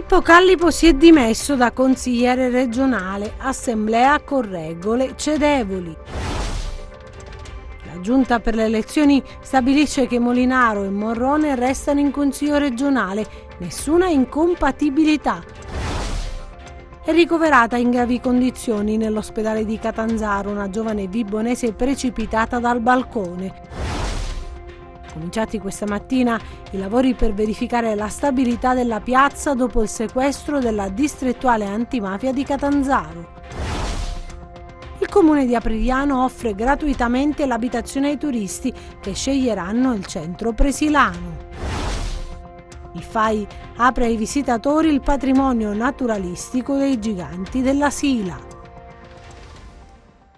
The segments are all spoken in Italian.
Pippo Callipo si è dimesso da consigliere regionale, assemblea con regole cedevoli. La Giunta per le elezioni stabilisce che Molinaro e Morrone restano in consiglio regionale, nessuna incompatibilità. È ricoverata in gravi condizioni nell'ospedale di Catanzaro una giovane vibonese precipitata dal balcone. Cominciati questa mattina i lavori per verificare la stabilità della piazza dopo il sequestro della distrettuale antimafia di Catanzaro. Il comune di Aprigliano offre gratuitamente l'abitazione ai turisti che sceglieranno il centro presilano. Il FAI apre ai visitatori il patrimonio naturalistico dei giganti della Sila.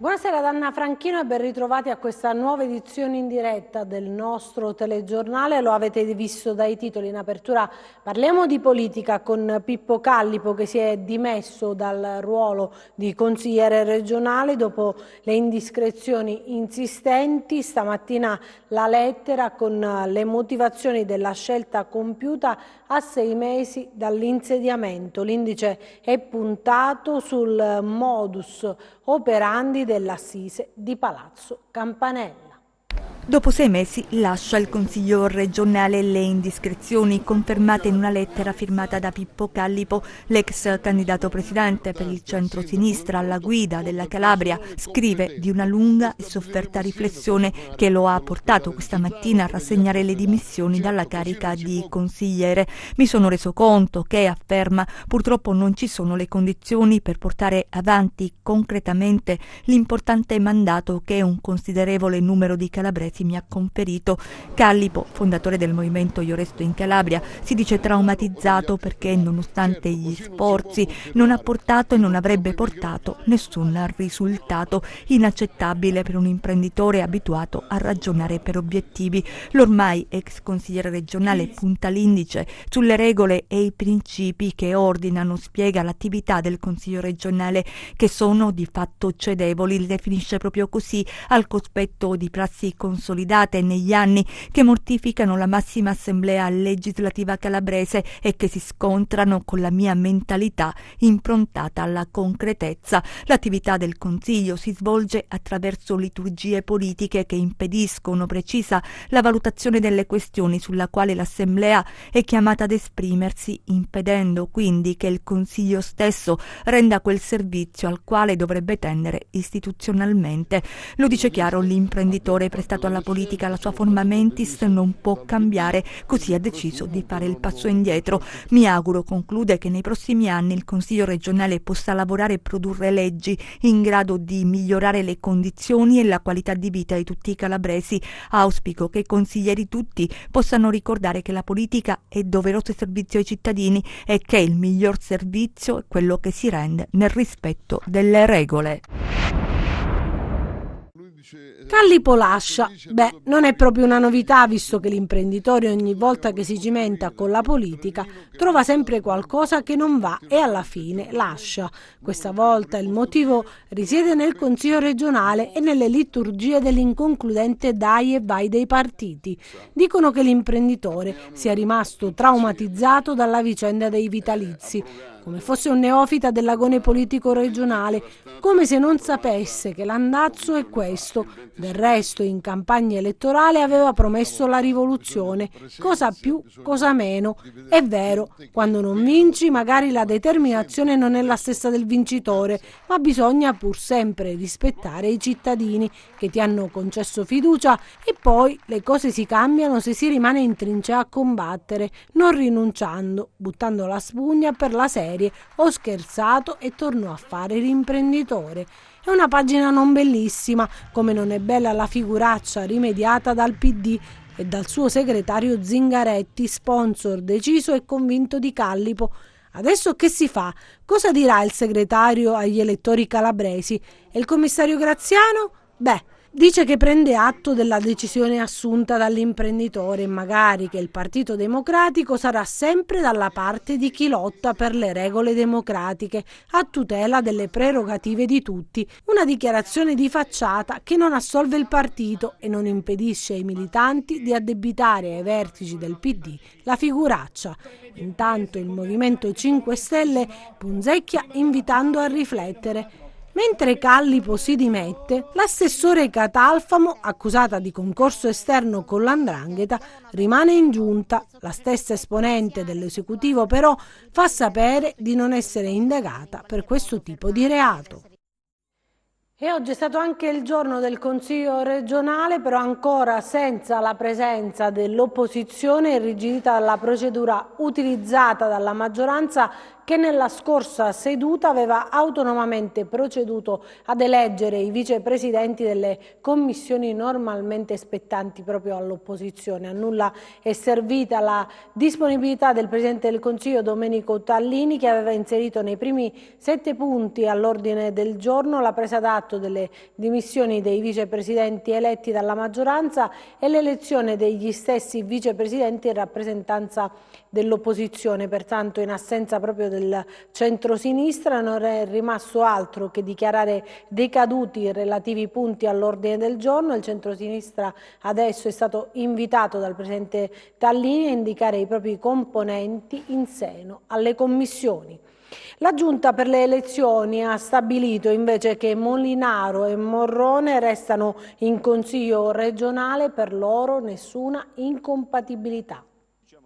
Buonasera ad Anna Franchino e ben ritrovati a questa nuova edizione in diretta del nostro telegiornale. Lo avete visto dai titoli in apertura. Parliamo di politica con Pippo Callipo, che si è dimesso dal ruolo di consigliere regionale dopo le indiscrezioni insistenti. Stamattina la lettera con le motivazioni della scelta compiuta a 6 mesi dall'insediamento. L'indice è puntato sul modus operandi dell'assise di Palazzo Campanella. Dopo 6 mesi lascia il Consiglio regionale le indiscrezioni confermate in una lettera firmata da Pippo Callipo, l'ex candidato presidente per il centro-sinistra alla guida della Calabria. Scrive di una lunga e sofferta riflessione che lo ha portato questa mattina a rassegnare le dimissioni dalla carica di consigliere. Mi sono reso conto che, afferma, purtroppo non ci sono le condizioni per portare avanti concretamente l'importante mandato che un considerevole numero di calabresi mi ha conferito. Callipo, fondatore del movimento Io Resto in Calabria, si dice traumatizzato perché, nonostante gli sforzi, non ha portato e non avrebbe portato nessun risultato. Inaccettabile per un imprenditore abituato a ragionare per obiettivi. L'ormai ex consigliere regionale punta l'indice sulle regole e i principi che ordinano, spiega, l'attività del Consiglio regionale, che sono di fatto cedevoli, li definisce proprio così, al cospetto di prassi consolidate negli anni che mortificano la massima assemblea legislativa calabrese e che si scontrano con la mia mentalità improntata alla concretezza. L'attività del Consiglio si svolge attraverso liturgie politiche che impediscono, precisa, la valutazione delle questioni sulla quale l'assemblea è chiamata ad esprimersi, impedendo quindi che il Consiglio stesso renda quel servizio al quale dovrebbe tendere istituzionalmente. Lo dice chiaro l'imprenditore prestato alla politica, la sua forma mentis non può cambiare, così ha deciso di fare il passo indietro. Mi auguro, conclude, che nei prossimi anni il Consiglio regionale possa lavorare e produrre leggi in grado di migliorare le condizioni e la qualità di vita di tutti i calabresi. Auspico che i consiglieri tutti possano ricordare che la politica è doveroso servizio ai cittadini e che il miglior servizio è quello che si rende nel rispetto delle regole. Callipo lascia. Non è proprio una novità, visto che l'imprenditore ogni volta che si cimenta con la politica trova sempre qualcosa che non va e alla fine lascia. Questa volta il motivo risiede nel Consiglio regionale e nelle liturgie dell'inconcludente dai e vai dei partiti. Dicono che l'imprenditore sia rimasto traumatizzato dalla vicenda dei vitalizi, come fosse un neofita dell'agone politico regionale, come se non sapesse che l'andazzo è questo. Del resto, in campagna elettorale aveva promesso la rivoluzione, cosa più, cosa meno. È vero, quando non vinci magari la determinazione non è la stessa del vincitore, ma bisogna pur sempre rispettare i cittadini che ti hanno concesso fiducia, e poi le cose si cambiano se si rimane in trincea a combattere, non rinunciando, buttando la spugna per la serie: ho scherzato e torno a fare l'imprenditore. È una pagina non bellissima, come non è bella la figuraccia rimediata dal PD e dal suo segretario Zingaretti, sponsor deciso e convinto di Callipo. Adesso che si fa? Cosa dirà il segretario agli elettori calabresi? E il commissario Graziano? Dice che prende atto della decisione assunta dall'imprenditore e magari che il Partito Democratico sarà sempre dalla parte di chi lotta per le regole democratiche a tutela delle prerogative di tutti. Una dichiarazione di facciata che non assolve il partito e non impedisce ai militanti di addebitare ai vertici del PD la figuraccia. Intanto il Movimento 5 Stelle punzecchia invitando a riflettere. Mentre Callipo si dimette, l'assessore Catalfamo, accusata di concorso esterno con l''ndrangheta, rimane in giunta. La stessa esponente dell'esecutivo però fa sapere di non essere indagata per questo tipo di reato. E oggi è stato anche il giorno del Consiglio regionale, però ancora senza la presenza dell'opposizione, irrigidita dalla procedura utilizzata dalla maggioranza che nella scorsa seduta aveva autonomamente proceduto ad eleggere i vicepresidenti delle commissioni normalmente spettanti proprio all'opposizione. A nulla è servita la disponibilità del Presidente del Consiglio Domenico Tallini, che aveva inserito nei primi 7 punti all'ordine del giorno la presa d'atto delle dimissioni dei vicepresidenti eletti dalla maggioranza e l'elezione degli stessi vicepresidenti in rappresentanza dell'opposizione. Pertanto, in assenza proprio del centrosinistra, non è rimasto altro che dichiarare decaduti i relativi punti all'ordine del giorno. Il centrosinistra adesso è stato invitato dal Presidente Tallini a indicare i propri componenti in seno alle commissioni. La Giunta per le elezioni ha stabilito invece che Molinaro e Morrone restano in Consiglio regionale, per loro nessuna incompatibilità.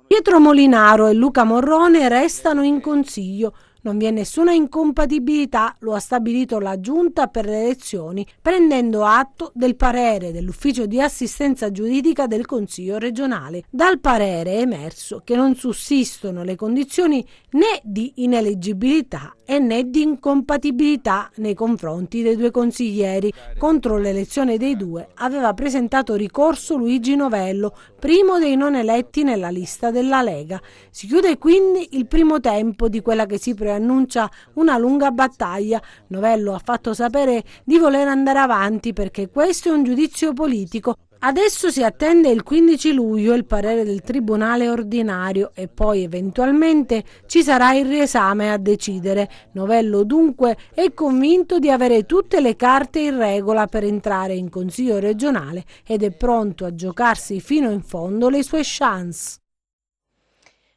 Pietro Molinaro e Luca Morrone restano in Consiglio. Non vi è nessuna incompatibilità, lo ha stabilito la Giunta per le elezioni, prendendo atto del parere dell'Ufficio di assistenza giuridica del Consiglio regionale. Dal parere è emerso che non sussistono le condizioni né di ineleggibilità né di incompatibilità nei confronti dei 2 consiglieri. Contro l'elezione dei 2 aveva presentato ricorso Luigi Novello, primo dei non eletti nella lista della Lega. Si chiude quindi il primo tempo di quella che si preannuncia una lunga battaglia. Novello ha fatto sapere di voler andare avanti perché questo è un giudizio politico. Adesso si attende il 15 luglio il parere del Tribunale ordinario e poi eventualmente ci sarà il riesame a decidere. Novello dunque è convinto di avere tutte le carte in regola per entrare in Consiglio regionale ed è pronto a giocarsi fino in fondo le sue chance.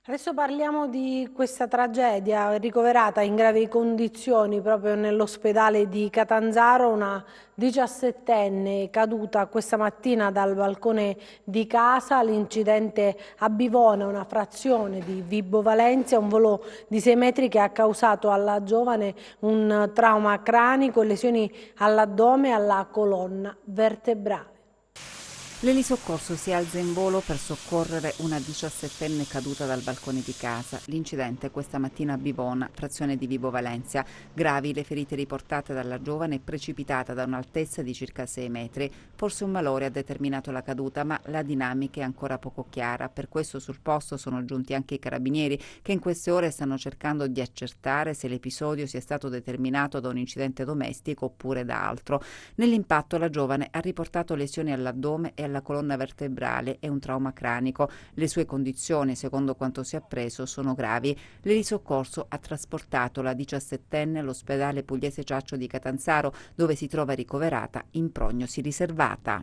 Adesso parliamo di questa tragedia, ricoverata in gravi condizioni proprio nell'ospedale di Catanzaro, una 17enne caduta questa mattina dal balcone di casa. L'incidente a Bivona, una frazione di Vibo Valentia, un volo di 6 metri che ha causato alla giovane un trauma cranico e lesioni all'addome e alla colonna vertebrale. L'elisoccorso si alza in volo per soccorrere una 17enne caduta dal balcone di casa. L'incidente questa mattina a Bivona, frazione di Vibo Valentia. Gravi le ferite riportate dalla giovane, precipitata da un'altezza di circa 6 metri. Forse un malore ha determinato la caduta, ma la dinamica è ancora poco chiara. Per questo sul posto sono giunti anche i carabinieri, che in queste ore stanno cercando di accertare se l'episodio sia stato determinato da un incidente domestico oppure da altro. Nell'impatto la giovane ha riportato lesioni all'addome e alla colonna vertebrale e un trauma cranico. Le sue condizioni, secondo quanto si è appreso, sono gravi. L'elisoccorso ha trasportato la 17enne all'ospedale Pugliese Ciaccio di Catanzaro, dove si trova ricoverata in prognosi riservata.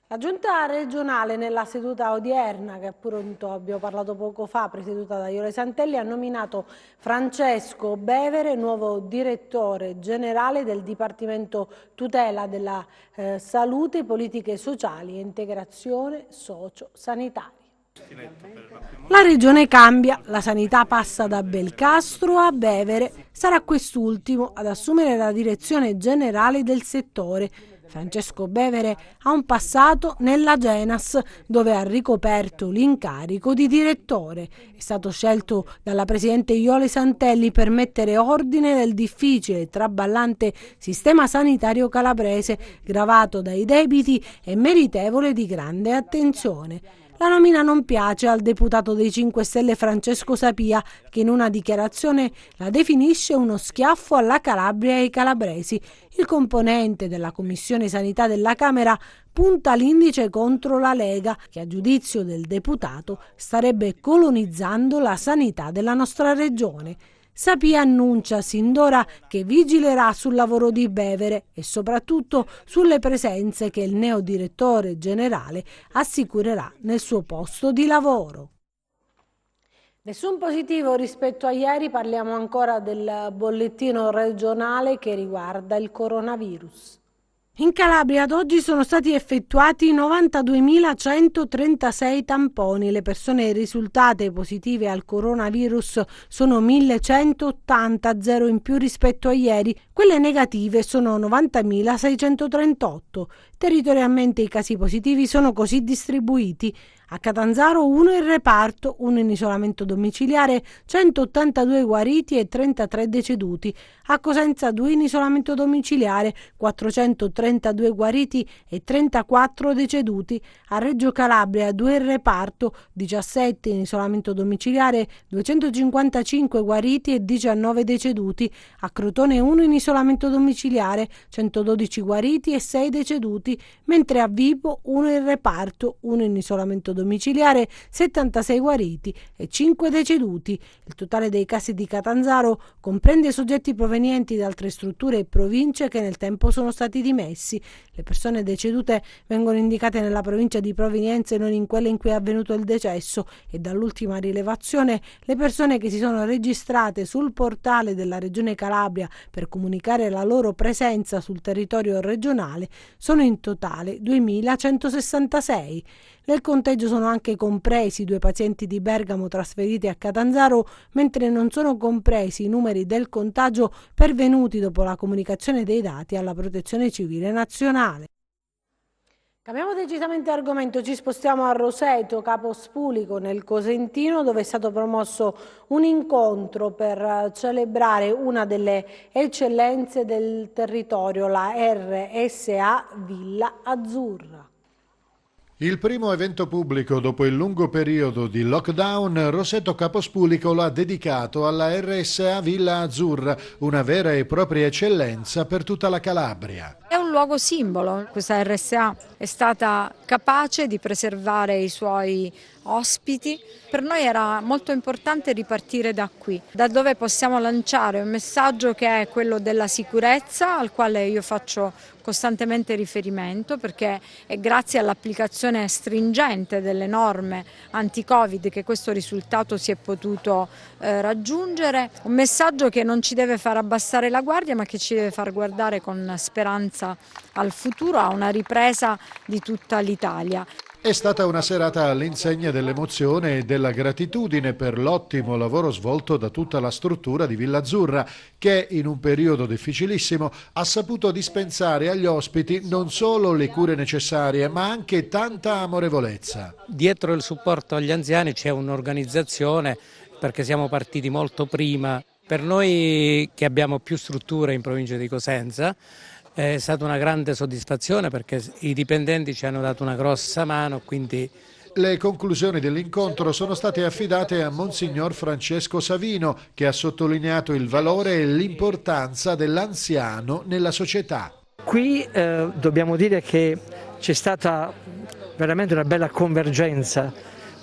La Giunta regionale nella seduta odierna, che appunto abbiamo parlato poco fa, presieduta da Iole Santelli, ha nominato Francesco Bevere nuovo direttore generale del Dipartimento Tutela della Salute, Politiche Sociali e Integrazione Socio-Sanitaria. La regione cambia, la sanità passa da Belcastro a Bevere, sarà quest'ultimo ad assumere la direzione generale del settore. Francesco Bevere ha un passato nella Genas, dove ha ricoperto l'incarico di direttore. È stato scelto dalla presidente Iole Santelli per mettere ordine nel difficile e traballante sistema sanitario calabrese, gravato dai debiti e meritevole di grande attenzione. La nomina non piace al deputato dei 5 Stelle Francesco Sapia, che in una dichiarazione la definisce uno schiaffo alla Calabria e ai calabresi. Il componente della Commissione Sanità della Camera punta l'indice contro la Lega, che a giudizio del deputato starebbe colonizzando la sanità della nostra regione. Sapia annuncia sin d'ora che vigilerà sul lavoro di Bevere e soprattutto sulle presenze che il neodirettore generale assicurerà nel suo posto di lavoro. Nessun positivo rispetto a ieri, parliamo ancora del bollettino regionale che riguarda il coronavirus. In Calabria ad oggi sono stati effettuati 92.136 tamponi. Le persone risultate positive al coronavirus sono 1.180, 0 in più rispetto a ieri. Quelle negative sono 90.638. Territorialmente i casi positivi sono così distribuiti: a Catanzaro 1 in reparto, 1 in isolamento domiciliare, 182 guariti e 33 deceduti. A Cosenza 2 in isolamento domiciliare, 432 guariti e 34 deceduti. A Reggio Calabria 2 in reparto, 17 in isolamento domiciliare, 255 guariti e 19 deceduti. A Crotone 1 in isolamento domiciliare, 112 guariti e 6 deceduti, mentre a Vibo 1 in reparto, 1 in isolamento domiciliare, 76 guariti e 5 deceduti. Il totale dei casi di Catanzaro comprende soggetti provenienti da altre strutture e province che nel tempo sono stati dimessi. Le persone decedute vengono indicate nella provincia di provenienza e non in quella in cui è avvenuto il decesso, e dall'ultima rilevazione le persone che si sono registrate sul portale della Regione Calabria per comunicare la loro presenza sul territorio regionale sono in totale 2.166. Nel conteggio sono anche compresi 2 pazienti di Bergamo trasferiti a Catanzaro, mentre non sono compresi i numeri del contagio pervenuti dopo la comunicazione dei dati alla Protezione Civile Nazionale. Cambiamo decisamente argomento, ci spostiamo a Roseto, Capo Spulico, nel Cosentino, dove è stato promosso un incontro per celebrare una delle eccellenze del territorio, la RSA Villa Azzurra. Il primo evento pubblico dopo il lungo periodo di lockdown, Roseto Capo Spulico l'ha dedicato alla RSA Villa Azzurra, una vera e propria eccellenza per tutta la Calabria. È un luogo simbolo, questa RSA è stata capace di preservare i suoi ospiti. Per noi era molto importante ripartire da qui, da dove possiamo lanciare un messaggio che è quello della sicurezza, al quale io faccio costantemente riferimento, perché è grazie all'applicazione stringente delle norme anti-Covid che questo risultato si è potuto raggiungere. Un messaggio che non ci deve far abbassare la guardia, ma che ci deve far guardare con speranza al futuro, a una ripresa di tutta l'Italia. È stata una serata all'insegna dell'emozione e della gratitudine per l'ottimo lavoro svolto da tutta la struttura di Villa Azzurra, che in un periodo difficilissimo ha saputo dispensare agli ospiti non solo le cure necessarie, ma anche tanta amorevolezza. Dietro il supporto agli anziani c'è un'organizzazione, perché siamo partiti molto prima. Per noi che abbiamo più strutture in provincia di Cosenza, è stata una grande soddisfazione perché i dipendenti ci hanno dato una grossa mano, quindi... Le conclusioni dell'incontro sono state affidate a Monsignor Francesco Savino, che ha sottolineato il valore e l'importanza dell'anziano nella società. Qui dobbiamo dire che c'è stata veramente una bella convergenza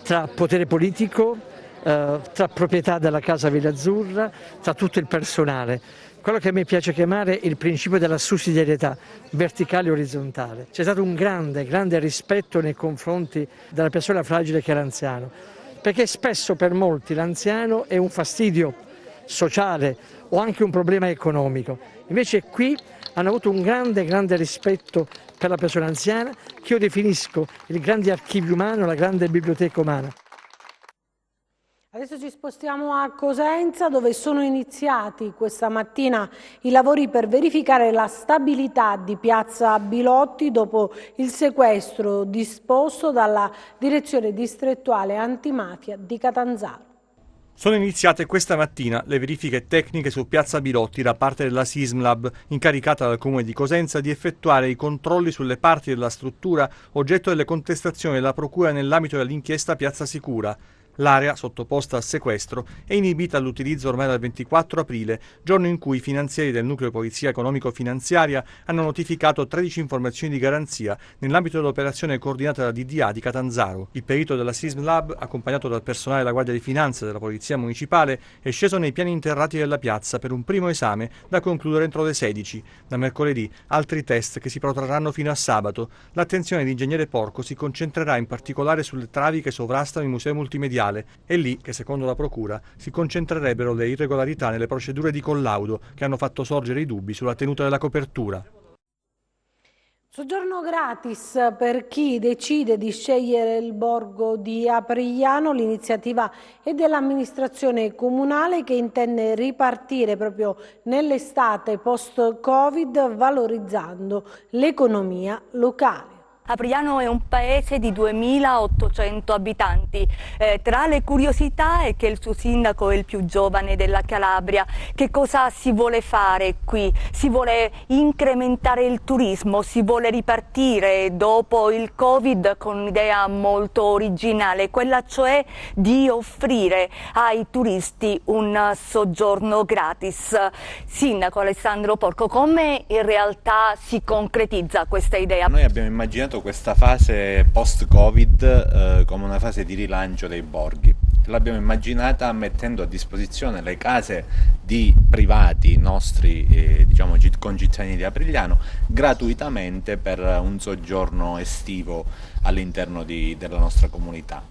tra potere politico, tra proprietà della Casa Villa Azzurra, tra tutto il personale. Quello che a me piace chiamare il principio della sussidiarietà verticale e orizzontale. C'è stato un grande rispetto nei confronti della persona fragile che è l'anziano, perché spesso per molti l'anziano è un fastidio sociale o anche un problema economico. Invece qui hanno avuto un grande rispetto per la persona anziana, che io definisco il grande archivio umano, la grande biblioteca umana. Adesso ci spostiamo a Cosenza, dove sono iniziati questa mattina i lavori per verificare la stabilità di Piazza Bilotti dopo il sequestro disposto dalla Direzione Distrettuale Antimafia di Catanzaro. Sono iniziate questa mattina le verifiche tecniche su Piazza Bilotti da parte della SISMLab, incaricata dal Comune di Cosenza di effettuare i controlli sulle parti della struttura oggetto delle contestazioni della Procura nell'ambito dell'inchiesta Piazza Sicura. L'area, sottoposta a sequestro, è inibita all'utilizzo ormai dal 24 aprile, giorno in cui i finanzieri del Nucleo Polizia Economico-Finanziaria hanno notificato 13 informazioni di garanzia nell'ambito dell'operazione coordinata da DDA di Catanzaro. Il perito della SISMLab, accompagnato dal personale della Guardia di Finanza e della Polizia Municipale, è sceso nei piani interrati della piazza per un primo esame da concludere entro le 16. Da mercoledì altri test che si protrarranno fino a sabato. L'attenzione di Ingegnere Porco si concentrerà in particolare sulle travi che sovrastano il museo multimediale. È lì che, secondo la Procura, si concentrerebbero le irregolarità nelle procedure di collaudo che hanno fatto sorgere i dubbi sulla tenuta della copertura. Soggiorno gratis per chi decide di scegliere il borgo di Aprigliano. L'iniziativa è dell'amministrazione comunale che intende ripartire proprio nell'estate post-Covid valorizzando l'economia locale. Aprigliano è un paese di 2.800 abitanti. Tra le curiosità è che il suo sindaco è il più giovane della Calabria. Che cosa si vuole fare qui? Si vuole incrementare il turismo, si vuole ripartire dopo il Covid con un'idea molto originale, quella cioè di offrire ai turisti un soggiorno gratis. Sindaco Alessandro Porco, come in realtà si concretizza questa idea? Noi abbiamo immaginato questa fase post-Covid come una fase di rilancio dei borghi. L'abbiamo immaginata mettendo a disposizione le case di privati nostri, diciamo concittadini di Aprigliano, gratuitamente per un soggiorno estivo all'interno della nostra comunità.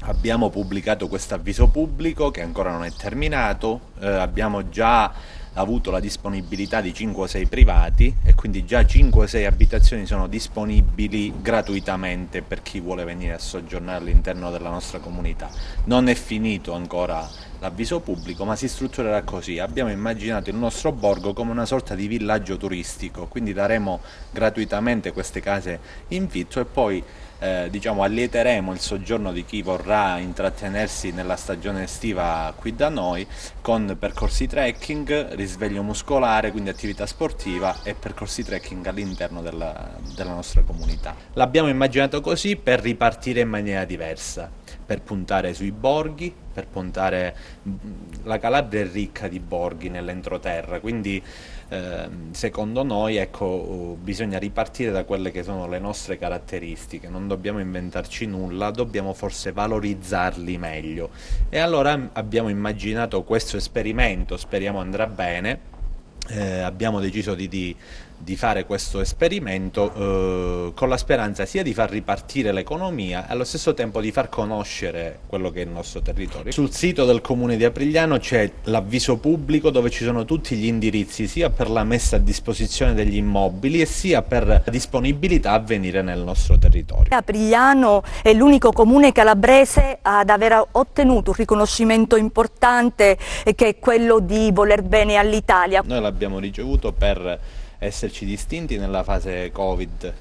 Abbiamo pubblicato questo avviso pubblico che ancora non è terminato, abbiamo già avuto la disponibilità di 5 o 6 privati e quindi già 5 o 6 abitazioni sono disponibili gratuitamente per chi vuole venire a soggiornare all'interno della nostra comunità. Non è finito ancora l'avviso pubblico, ma si strutturerà così. Abbiamo immaginato il nostro borgo come una sorta di villaggio turistico, quindi daremo gratuitamente queste case in vitto e poi diciamo allieteremo il soggiorno di chi vorrà intrattenersi nella stagione estiva qui da noi con percorsi trekking, risveglio muscolare, quindi attività sportiva e percorsi trekking all'interno della nostra comunità. L'abbiamo immaginato così per ripartire in maniera diversa, per puntare sui borghi, per puntare. La Calabria è ricca di borghi nell'entroterra, quindi secondo noi bisogna ripartire da quelle che sono le nostre caratteristiche, non dobbiamo inventarci nulla, dobbiamo forse valorizzarli meglio e allora abbiamo immaginato questo esperimento, speriamo andrà bene, abbiamo deciso di fare questo esperimento con la speranza sia di far ripartire l'economia e allo stesso tempo di far conoscere quello che è il nostro territorio. Sul sito del Comune di Aprigliano c'è l'avviso pubblico dove ci sono tutti gli indirizzi sia per la messa a disposizione degli immobili e sia per la disponibilità a venire nel nostro territorio. Aprigliano è l'unico comune calabrese ad aver ottenuto un riconoscimento importante che è quello di voler bene all'Italia. Noi l'abbiamo ricevuto per esserci distinti nella fase Covid,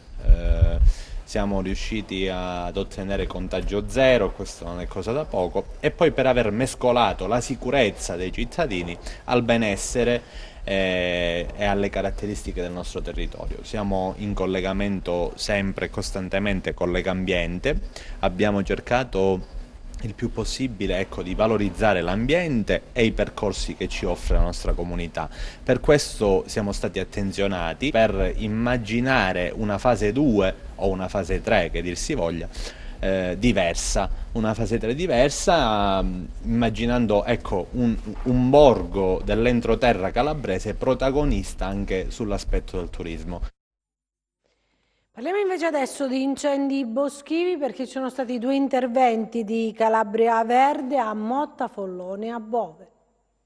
siamo riusciti ad ottenere contagio zero, questo non è cosa da poco, e poi per aver mescolato la sicurezza dei cittadini al benessere e alle caratteristiche del nostro territorio. Siamo in collegamento sempre e costantemente con Legambiente, abbiamo cercato il più possibile di valorizzare l'ambiente e i percorsi che ci offre la nostra comunità. Per questo siamo stati attenzionati per immaginare una fase 2 o una fase 3 che dir si voglia diversa, una fase 3 diversa, immaginando un borgo dell'entroterra calabrese protagonista anche sull'aspetto del turismo. Parliamo invece adesso di incendi boschivi perché ci sono stati 2 interventi di Calabria Verde a Motta, Follone e a Bove.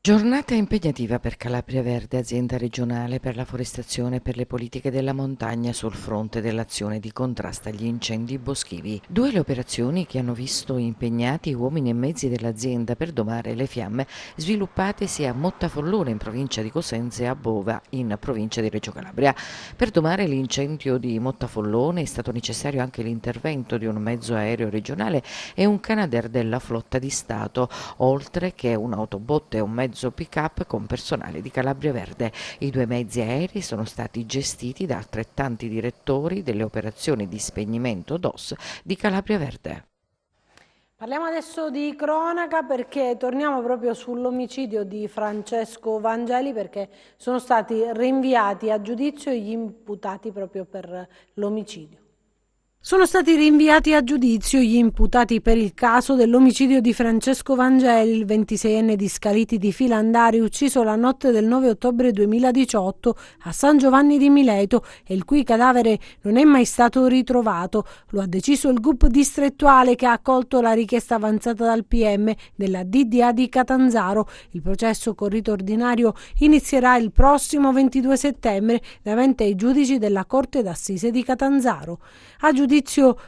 Giornata impegnativa per Calabria Verde, azienda regionale per la forestazione e per le politiche della montagna sul fronte dell'azione di contrasto agli incendi boschivi. 2 le operazioni che hanno visto impegnati uomini e mezzi dell'azienda per domare le fiamme sviluppatesi a Mottafollone in provincia di Cosenza e a Bova in provincia di Reggio Calabria. Per domare l'incendio di Mottafollone è stato necessario anche l'intervento di un mezzo aereo regionale e un Canadair della flotta di Stato, oltre che un autobot e un mezzo pick-up con personale di Calabria Verde. I 2 mezzi aerei sono stati gestiti da altrettanti direttori delle operazioni di spegnimento DOS di Calabria Verde. Parliamo adesso di cronaca perché torniamo proprio sull'omicidio di Francesco Vangeli, perché sono stati rinviati a giudizio gli imputati proprio per l'omicidio. Sono stati rinviati a giudizio gli imputati per il caso dell'omicidio di Francesco Vangeli, il 26enne di Scaliti di Filandari, ucciso la notte del 9 ottobre 2018 a San Giovanni di Mileto e il cui cadavere non è mai stato ritrovato. Lo ha deciso il GUP distrettuale, che ha accolto la richiesta avanzata dal PM della DDA di Catanzaro. Il processo con rito ordinario inizierà il prossimo 22 settembre davanti ai giudici della Corte d'Assise di Catanzaro. A giudizio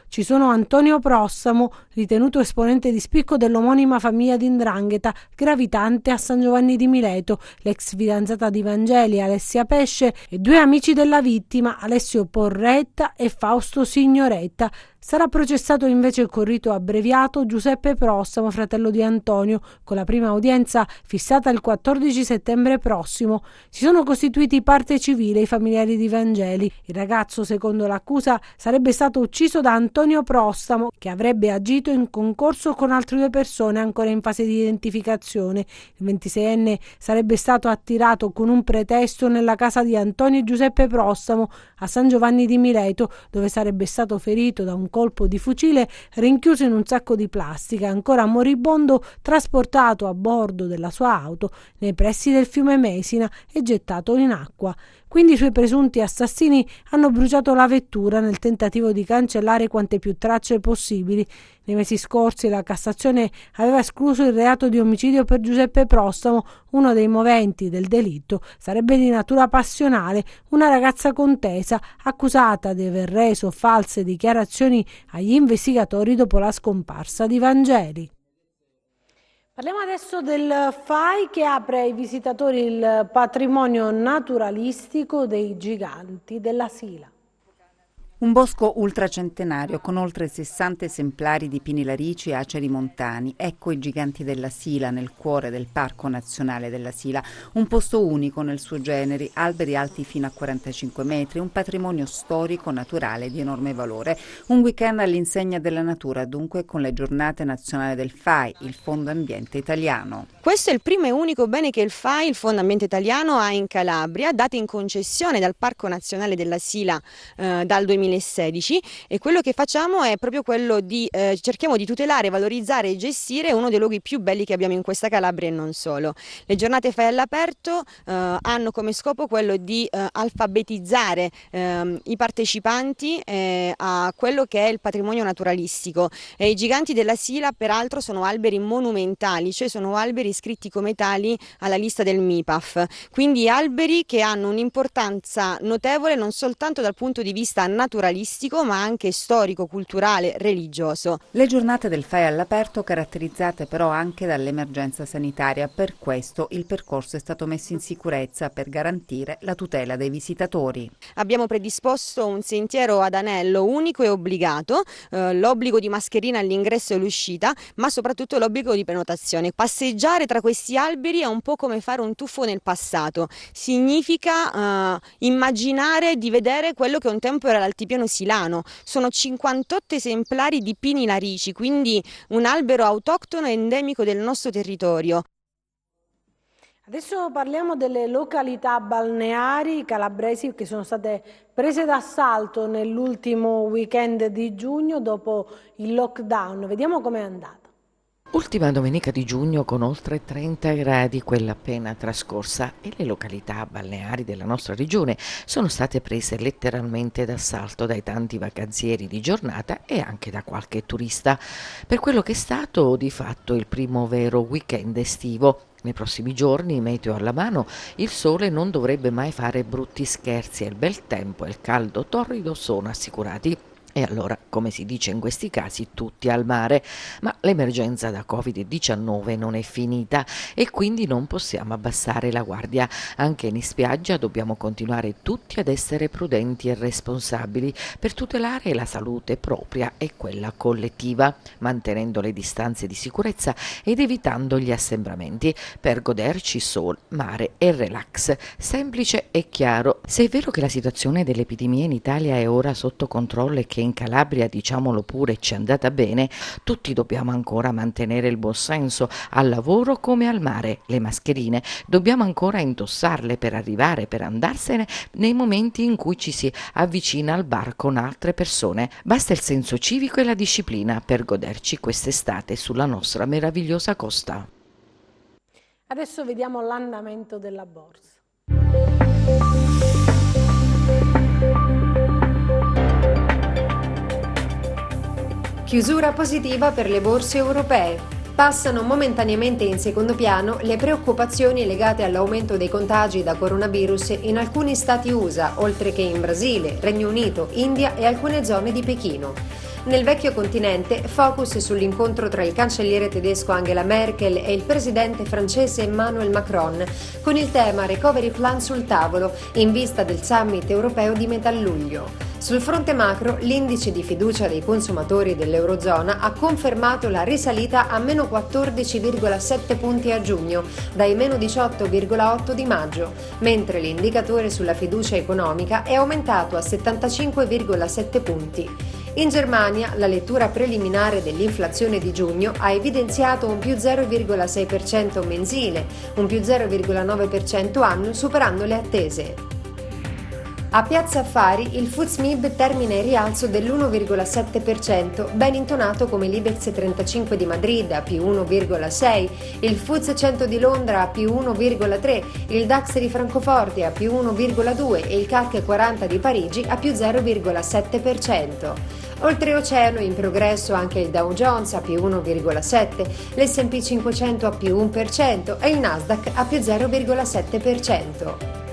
ci sono Antonio Prossamo, ritenuto esponente di spicco dell'omonima famiglia di 'ndrangheta gravitante a San Giovanni di Mileto, l'ex fidanzata di Vangeli Alessia Pesce e 2 amici della vittima, Alessio Porretta e Fausto Signoretta. Sarà processato invece con rito abbreviato Giuseppe Prossamo, fratello di Antonio, con la prima udienza fissata il 14 settembre prossimo. Si sono costituiti parte civile i familiari di Vangeli. Il ragazzo, secondo l'accusa, sarebbe stato ucciso da Antonio Prossamo, che avrebbe agito in concorso con altre 2 persone ancora in fase di identificazione. Il 26enne sarebbe stato attirato con un pretesto nella casa di Antonio e Giuseppe Prossamo a San Giovanni di Mileto, dove sarebbe stato ferito da un colpo di fucile rinchiuso in un sacco di plastica, ancora moribondo, trasportato a bordo della sua auto nei pressi del fiume Mesina e gettato in acqua. Quindi i suoi presunti assassini hanno bruciato la vettura nel tentativo di cancellare quante più tracce possibili. Nei mesi scorsi la Cassazione aveva escluso il reato di omicidio per Giuseppe Prossamo. Uno dei moventi del delitto sarebbe di natura passionale, una ragazza contesa accusata di aver reso false dichiarazioni agli investigatori dopo la scomparsa di Vangeli. Parliamo adesso del FAI, che apre ai visitatori il patrimonio naturalistico dei giganti della Sila. Un bosco ultracentenario con oltre 60 esemplari di pini larici e aceri montani. Ecco i giganti della Sila nel cuore del Parco Nazionale della Sila. Un posto unico nel suo genere, alberi alti fino a 45 metri, un patrimonio storico naturale di enorme valore. Un weekend all'insegna della natura, dunque, con le giornate nazionali del FAI, il Fondo Ambiente Italiano. Questo è il primo e unico bene che il FAI, il Fondo Ambiente Italiano, ha in Calabria, dato in concessione dal Parco Nazionale della Sila dal 2016, e quello che facciamo è proprio quello di cerchiamo di tutelare, valorizzare e gestire uno dei luoghi più belli che abbiamo in questa Calabria e non solo. Le giornate FAI all'aperto hanno come scopo quello di alfabetizzare i partecipanti a quello che è il patrimonio naturalistico. I giganti della Sila peraltro sono alberi monumentali, cioè sono alberi iscritti come tali alla lista del MIPAF, quindi alberi che hanno un'importanza notevole non soltanto dal punto di vista naturalistico ma anche storico, culturale, religioso. Le giornate del FAI all'aperto caratterizzate però anche dall'emergenza sanitaria, per questo il percorso è stato messo in sicurezza per garantire la tutela dei visitatori. Abbiamo predisposto un sentiero ad anello unico e obbligato, l'obbligo di mascherina all'ingresso e all'uscita, ma soprattutto l'obbligo di prenotazione. Passeggiare tra questi alberi è un po' come fare un tuffo nel passato, significa immaginare di vedere quello che un tempo era l'altipiano silano. Sono 58 esemplari di pini larici, quindi un albero autoctono e endemico del nostro territorio. Adesso parliamo delle località balneari calabresi che sono state prese d'assalto nell'ultimo weekend di giugno dopo il lockdown. Vediamo com'è andata. Ultima domenica di giugno con oltre 30 gradi, quella appena trascorsa, e le località balneari della nostra regione sono state prese letteralmente d'assalto dai tanti vacanzieri di giornata e anche da qualche turista, per quello che è stato di fatto il primo vero weekend estivo. Nei prossimi giorni, meteo alla mano, il sole non dovrebbe mai fare brutti scherzi e il bel tempo e il caldo torrido sono assicurati. E allora, come si dice in questi casi, tutti al mare. Ma l'emergenza da Covid-19 non è finita e quindi non possiamo abbassare la guardia. Anche in spiaggia dobbiamo continuare tutti ad essere prudenti e responsabili per tutelare la salute propria e quella collettiva, mantenendo le distanze di sicurezza ed evitando gli assembramenti per goderci sole, mare e relax. Semplice e chiaro. Se è vero che la situazione dell'epidemia in Italia è ora sotto controllo e che in Calabria, diciamolo pure, ci è andata bene, tutti dobbiamo ancora mantenere il buon senso, al lavoro come al mare. Le mascherine dobbiamo ancora indossarle per arrivare, per andarsene nei momenti in cui ci si avvicina al bar con altre persone. Basta il senso civico e la disciplina per goderci quest'estate sulla nostra meravigliosa costa. Adesso vediamo l'andamento della borsa. Chiusura positiva per le borse europee. Passano momentaneamente in secondo piano le preoccupazioni legate all'aumento dei contagi da coronavirus in alcuni stati USA, oltre che in Brasile, Regno Unito, India e alcune zone di Pechino. Nel vecchio continente, focus sull'incontro tra il cancelliere tedesco Angela Merkel e il presidente francese Emmanuel Macron, con il tema Recovery Plan sul tavolo, in vista del summit europeo di metà luglio. Sul fronte macro, l'indice di fiducia dei consumatori dell'Eurozona ha confermato la risalita a meno 14,7 punti a giugno, dai meno 18,8 di maggio, mentre l'indicatore sulla fiducia economica è aumentato a 75,7 punti. In Germania, la lettura preliminare dell'inflazione di giugno ha evidenziato un più 0,6% mensile, un più 0,9% annuo, superando le attese. A Piazza Affari il FTSE termina in rialzo dell'1,7%, ben intonato come l'Ibex 35 di Madrid a più 1,6%, il FTSE 100 di Londra a più 1,3%, il DAX di Francoforte a più 1,2% e il CAC 40 di Parigi a più 0,7%. Oltreoceano in progresso anche il Dow Jones a più 1,7%, l'S&P 500 a più 1% e il Nasdaq a più 0,7%.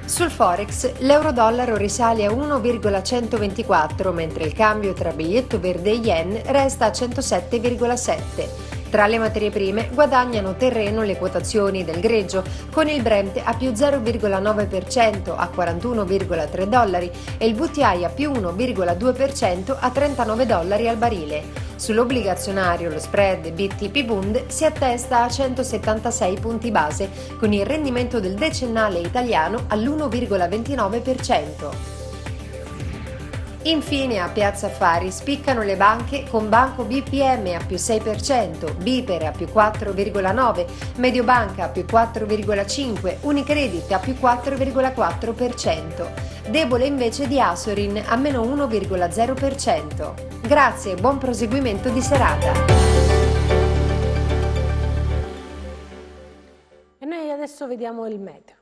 Sul Forex l'euro-dollaro risale a 1,124, mentre il cambio tra biglietto verde e yen resta a 107,7. Tra le materie prime guadagnano terreno le quotazioni del greggio, con il Brent a più 0,9% a $41,3 e il WTI a più 1,2% a $39 al barile. Sull'obbligazionario lo spread BTP Bund si attesta a 176 punti base, con il rendimento del decennale italiano all'1,29%. Infine a Piazza Affari spiccano le banche con Banco BPM a più 6%, Bipere a più 4,9%, Mediobanca a più 4,5%, Unicredit a più 4,4%. Debole invece di Asorin a meno 1,0%. Grazie e buon proseguimento di serata. E noi adesso vediamo il meteo.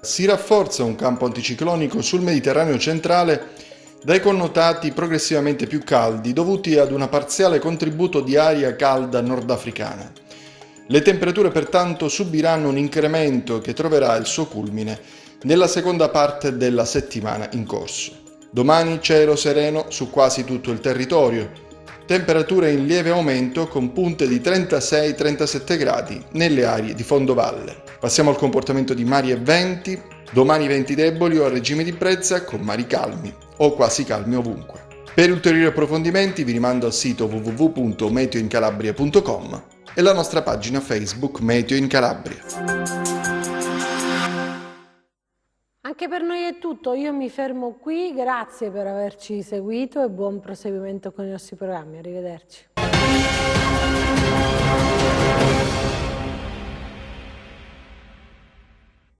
Si rafforza un campo anticiclonico sul Mediterraneo centrale dai connotati progressivamente più caldi dovuti ad un parziale contributo di aria calda nordafricana. Le temperature pertanto subiranno un incremento che troverà il suo culmine nella seconda parte della settimana in corso. Domani cielo sereno su quasi tutto il territorio, temperature in lieve aumento con punte di 36-37 gradi nelle aree di fondovalle. Passiamo al comportamento di mari e venti. Domani venti deboli o a regime di brezza con mari calmi o quasi calmi ovunque. Per ulteriori approfondimenti vi rimando al sito www.meteoincalabria.com e la nostra pagina Facebook Meteo in Calabria. Anche per noi è tutto, io mi fermo qui, grazie per averci seguito e buon proseguimento con i nostri programmi, arrivederci.